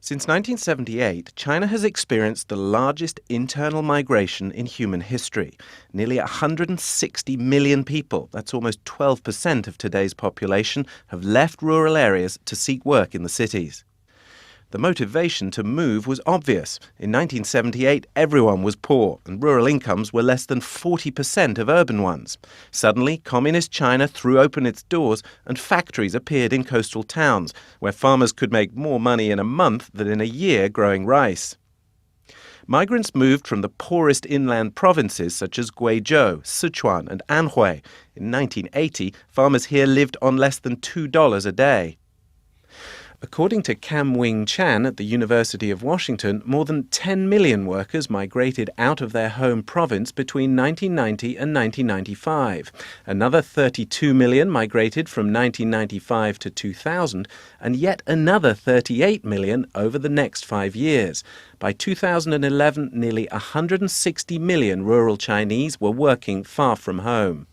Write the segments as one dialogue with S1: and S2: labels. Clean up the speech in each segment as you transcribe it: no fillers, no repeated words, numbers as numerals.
S1: Since 1978, China has experienced the largest internal migration in human history. Nearly 160 million people, that's almost 12% of today's population, have left rural areas to seek work in the cities. The motivation to move was obvious. In 1978, everyone was poor, and rural incomes were less than 40% of urban ones. Suddenly, Communist China threw open its doors, and factories appeared in coastal towns, where farmers could make more money in a month than in a year growing rice. Migrants moved from the poorest inland provinces such as Guizhou, Sichuan, and Anhui. In 1980, farmers here lived on less than $2 a day. According to Cam Wing Chan at the University of Washington, more than 10 million workers migrated out of their home province between 1990 and 1995. Another 32 million migrated from 1995 to 2000, and yet another 38 million over the next 5 years. By 2011, nearly 160 million rural Chinese were working far from home.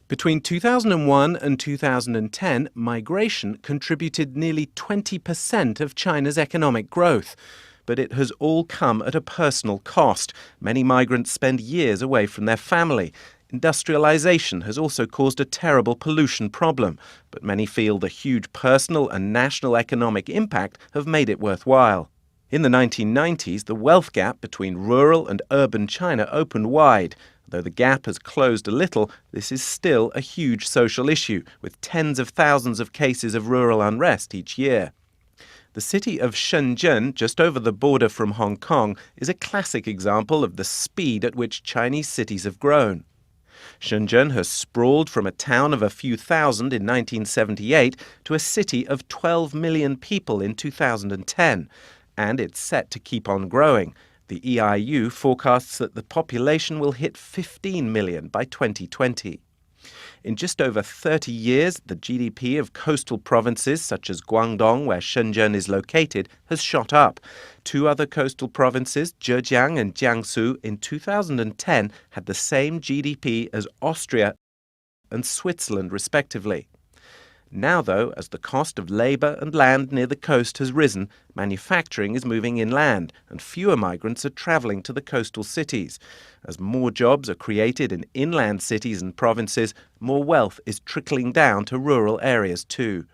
S1: Between 2001 and 2010, migration contributed nearly 20% of China's economic growth. But it has all come at a personal cost. Many migrants spend years away from their family. Industrialization has also caused a terrible pollution problem, but many feel the huge personal and national economic impact have made it worthwhile. In the 1990s, the wealth gap between rural and urban China opened wide. Though the gap has closed a little, this is still a huge social issue, with tens of thousands of cases of rural unrest each year. The city of Shenzhen, just over the border from Hong Kong, is a classic example of the speed at which Chinese cities have grown. Shenzhen has sprawled from a town of a few thousand in 1978 to a city of 12 million people in 2010, and it's set to keep on growing. The EIU forecasts that the population will hit 15 million by 2020. In just over 30 years, the GDP of coastal provinces such as Guangdong, where Shenzhen is located, has shot up. Two other coastal provinces, Zhejiang and Jiangsu, in 2010 had the same GDP as Austria and Switzerland, respectively. Now, though, as the cost of labour and land near the coast has risen, manufacturing is moving inland, and fewer migrants are travelling to the coastal cities. As more jobs are created in inland cities and provinces, more wealth is trickling down to rural areas too.